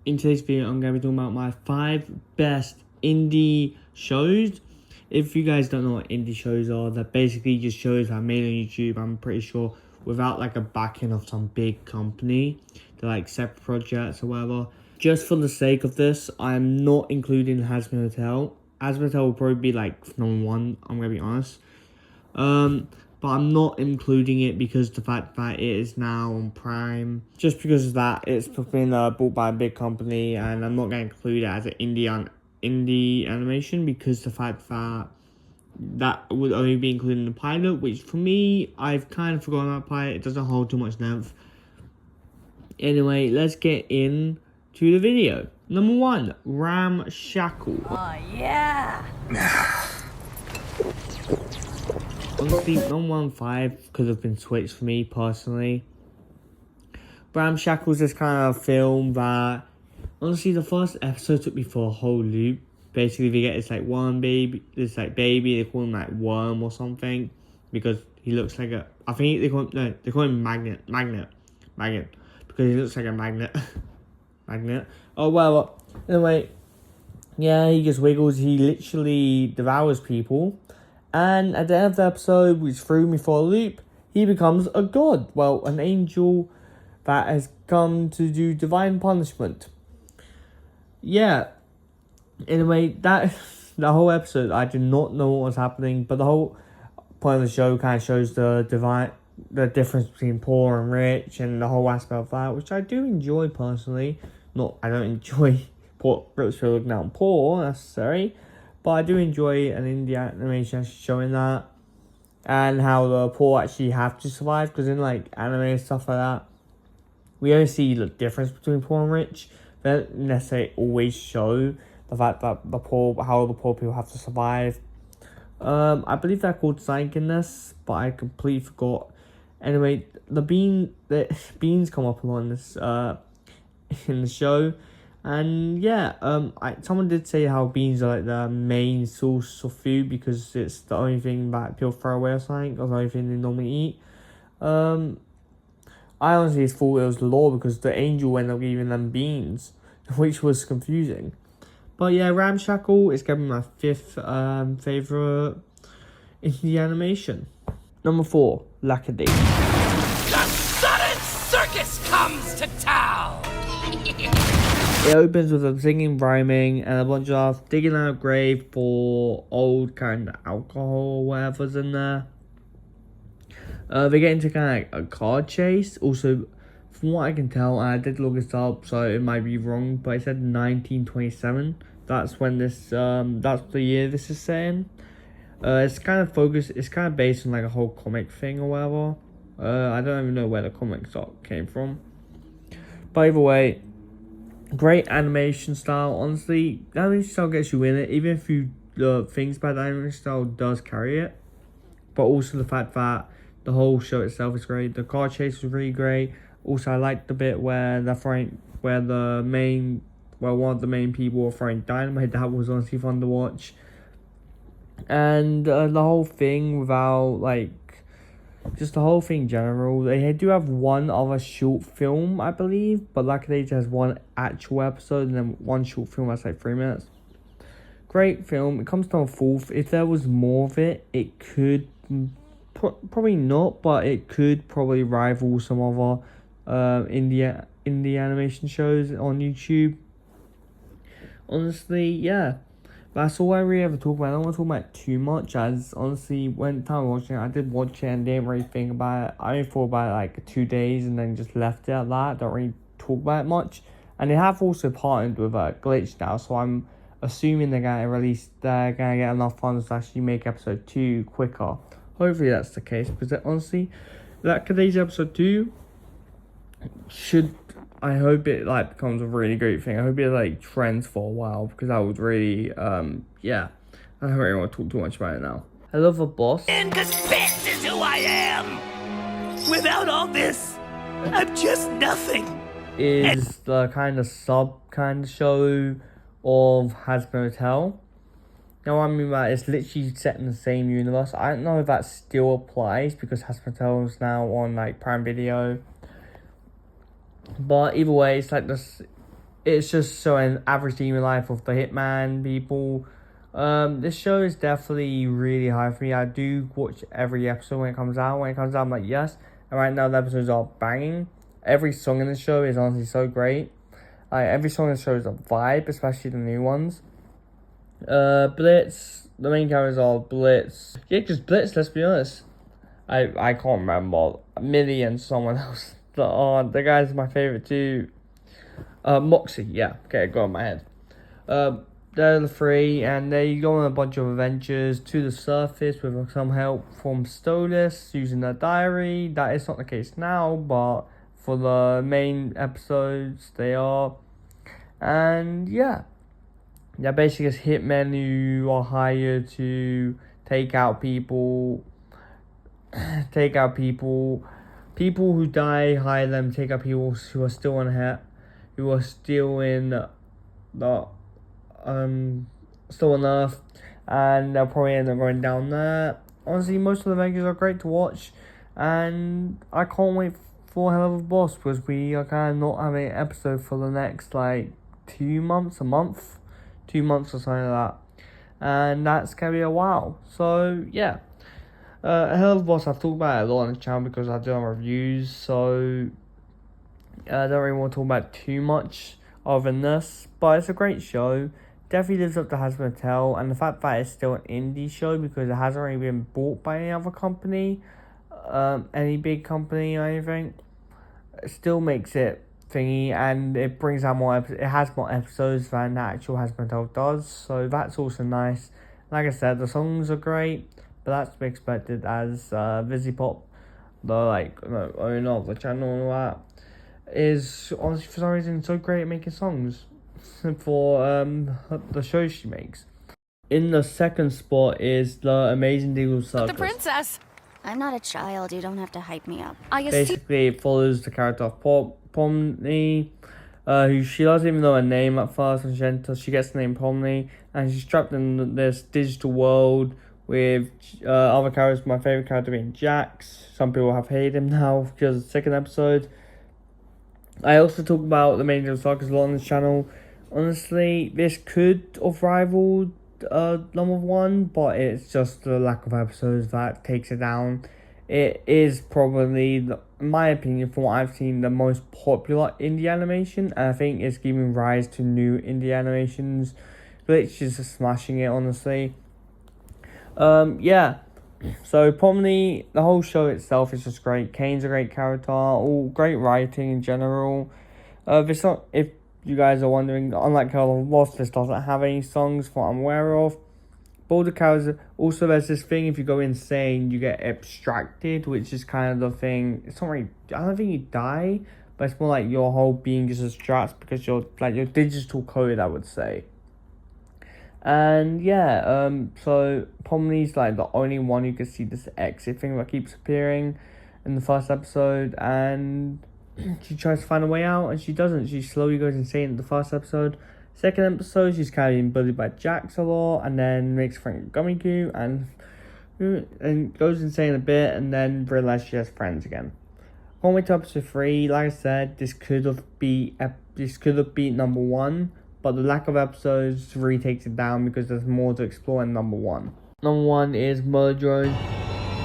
In today's video, I'm going to be talking about my 5 best indie shows. If you guys don't know what indie shows are, that basically just shows that are made on YouTube, I'm pretty sure, without like a backing of some big company. They're like separate projects or whatever. Just for the sake of this, I'm not including Hazbin Hotel. Hazbin Hotel will probably be like number 1, I'm going to be honest. But I'm not including it because the fact that it is now on Prime. Just because of that, it's been bought by a big company, and I'm not going to include it as an indie animation because the fact that that would only be included in the pilot, which for me, I've kind of forgotten about pilot. It doesn't hold too much depth. Anyway, let's get in to the video. Number 1, Ramshackle. Oh yeah. Honestly, number 1 5 could have been switched for me personally. Ramshackle is this kind of film that, honestly, the first episode took me for a whole loop. Basically, they get this baby, they call him like Worm or something, because he looks like a, I think they call him Magnet, because he looks like a magnet. Magnet. Oh well. Anyway, yeah, he just wiggles. He literally devours people. And at the end of the episode, which threw me for a loop, he becomes a god. Well, an angel that has come to do divine punishment. Yeah. Anyway, the whole episode, I did not know what was happening, but the whole point of the show kind of shows the difference between poor and rich, and the whole aspect of that, which I do enjoy personally. I don't enjoy rich people looking out poor necessarily. But I do enjoy an indie animation showing that, and how the poor actually have to survive, because in like anime and stuff like that, we only see the difference between poor and rich. They don't necessarily always show the fact that how the poor people have to survive. I believe they're called Psych-ness, but I completely forgot. Anyway, the beans come up a lot in this in the show. And yeah, someone did say how beans are like the main source of food because it's the only thing that people throw away or something, or the only thing they normally eat. I honestly thought it was the law because the angel ended up giving them beans, which was confusing. But yeah, Ramshackle is going to be my 5th favourite indie animation. Number 4, Laery. The sudden circus comes to town. It opens with them singing, rhyming, and a bunch of digging out a grave for old kind of alcohol or whatever's in there. They get into kind of like a car chase. Also, from what I can tell, and I did look this up, so it might be wrong, but it said 1927. That's when this, that's the year this is set in. It's kind of focused, it's kind of based on like a whole comic thing or whatever. I don't even know where the comic came from. But either way, great animation style. Honestly, the animation style gets you in it, even if you things about the animation style does carry it. But also the fact that the whole show itself is great. The car chase was really great. Also, I liked the bit where one of the main people were throwing dynamite. That was honestly fun to watch. And the whole thing without just the whole thing in general. They do have one other short film, I believe, but luckily it has one actual episode and then one short film that's like 3 minutes. Great film. It comes down 4th. If there was more of it, it could probably not, but it could probably rival some other indie animation shows on YouTube. Honestly, yeah. That's all I really ever talk about. I don't want to talk about it too much, as honestly, when time watching it, I did watch it and didn't really think about it. I only thought about it like 2 days and then just left it at that. Don't really talk about it much. And they have also partnered with Glitch now, so I'm assuming they're gonna get enough funds to actually make episode 2 quicker. Hopefully that's the case, because honestly, today's episode 2 I hope it becomes a really great thing. I hope it trends for a while, because that would really yeah. I don't really want to talk too much about it now. I love a boss. Because this is who I am. Without all this, I'm just nothing. Is the kind of show of Hazbin Hotel. Now what I mean by it's literally set in the same universe. I don't know if that still applies, because Hazbin Hotel is now on Prime Video. But either way, it's like this. it's just showing average daily life of the hitman people. This show is definitely really high for me. I do watch every episode when it comes out. When it comes out, I'm like, yes. And right now, the episodes are banging. Every song in the show is honestly so great. Every song in the show is a vibe, especially the new ones. Blitz, the main characters are Blitz. Yeah, because Blitz, let's be honest, I can't remember. Millie and someone else. The guy's my favorite too. Moxie, yeah. Okay, go in my head. They're the three, and they go on a bunch of adventures to the surface with some help from Stolas using their diary. That is not the case now, but for the main episodes, they are. And yeah, they're basically just hitmen who are hired to take out people. People who die, hire them, take out people who are still on who are still in the still on Earth, and they'll probably end up going down there. Honestly, most of the Avengers are great to watch, and I can't wait for Hell of a Boss, because we are kind of not having an episode for the next like 2 months, 2 months or something like that, and that's gonna be a while. So yeah. Hell of a Boss, I've talked about it a lot on the channel because I do reviews, so I don't really want to talk about too much other than this, but it's a great show. Definitely lives up to Hazbin Hotel, and the fact that it's still an indie show because it hasn't really been bought by any other company, any big company or anything, it still makes it thingy, and it brings out more it has more episodes than the actual Hazbin Hotel does, so that's also nice. Like I said, the songs are great, but that's to be expected as Vizzy Pop, the owner of the channel and all that, is honestly for some reason so great at making songs for the shows she makes. In the second spot is the Amazing Deagle Circus. The princess. I'm not a child. You don't have to hype me up. Basically, it follows the character of Pomni, who she doesn't even know her name at first, and she gets the name Pomni, and she's trapped in this digital world with other characters. My favorite character being Jax. Some people have hated him now because of the second episode. I also talk about the main Circus a lot on this channel. Honestly, this could have rivaled number one, but it's just the lack of episodes that takes it down. It is probably, in my opinion, from what I've seen, the most popular indie animation, and I think it's giving rise to new indie animations. Glitch is just smashing it, honestly. Yeah. So probably the whole show itself is just great. Kane's a great character, all great writing in general. If you guys are wondering, unlike Hell of a Boss, this doesn't have any songs from what I'm aware of. But all the characters, also there's this thing, if you go insane, you get abstracted, which is kind of the thing. It's not really, I don't think you die, but it's more like your whole being just abstracts because you're digital coded, I would say. And yeah, so Pomni's like the only one who can see this exit thing that keeps appearing in the first episode, and she tries to find a way out, and she doesn't. She slowly goes insane in the first episode. Second episode, she's kind of being bullied by Jax a lot, and then makes a friend with Gummy Goo, and goes insane a bit, and then realizes she has friends again. On way to episode 3, like I said, this could have beat number 1, but the lack of episodes really takes it down because there's more to explore in number 1. Number 1 is Murder Drone.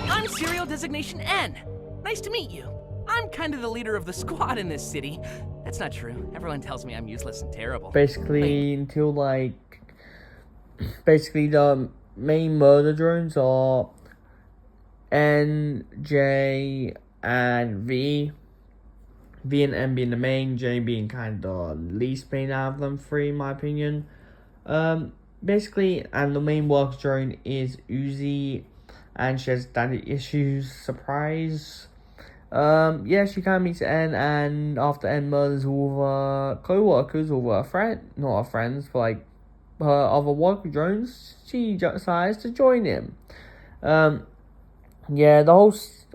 I'm Serial Designation N. Nice to meet you. I'm kind of the leader of the squad in this city. That's not true. Everyone tells me I'm useless and terrible. Basically, the main murder drones are N, J, and V. V and N being the main, J being kind of the least main out of them three, in my opinion. Basically, and the main work drone is Uzi, and she has daddy issues. Surprise. Yeah, she kind of meets N, and after N murders all of her co-workers, all of her not her friends, but like her other worker drones, she decides to join him. Yeah,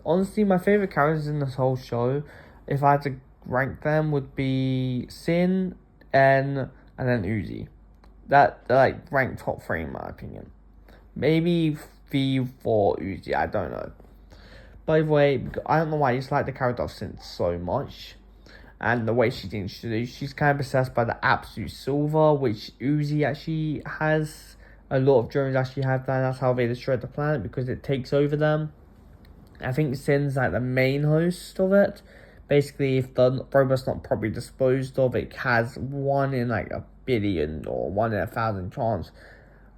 honestly, my favorite characters in this whole show, if I had to rank them, would be Sin, N, and then Uzi. They're like ranked top 3 in my opinion. Maybe V for Uzi, I don't know. By the way, I don't know why I just like the character of Sin so much. and the way she's introduced, she's kind of possessed by the absolute silver, which Uzi actually has. A lot of drones actually have that. That's how they destroy the planet, because it takes over them. I think Sin's like the main host of it. Basically, if the robot's not properly disposed of, it has 1 in like a billion or 1 in 1,000 chance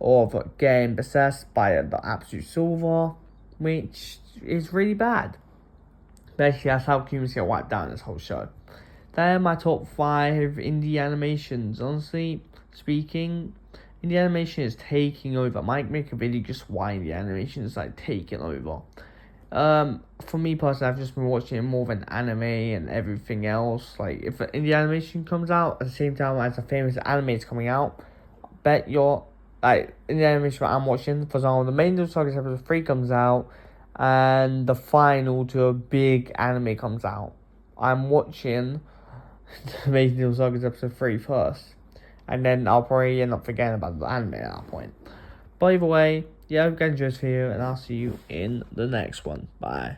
of getting possessed by the absolute silver, which is really bad. Basically, that's how humans get wiped out in this whole show. They're my top 5 indie animations. Honestly speaking, indie animation is taking over. I might make a video just why indie animation is like taking over. For me personally, I've just been watching more of an anime and everything else. Like, if indie animation comes out at the same time as a famous anime is coming out, bet you're like indie animation I'm watching. For example, the main Saga episode 3 comes out, and the final to a big anime comes out. I'm watching the Amazing Saga episode 3 first, and then I'll probably end up forgetting about the anime at that point. But either way, yeah, I hope you guys enjoyed this video, and I'll see you in the next one. Bye.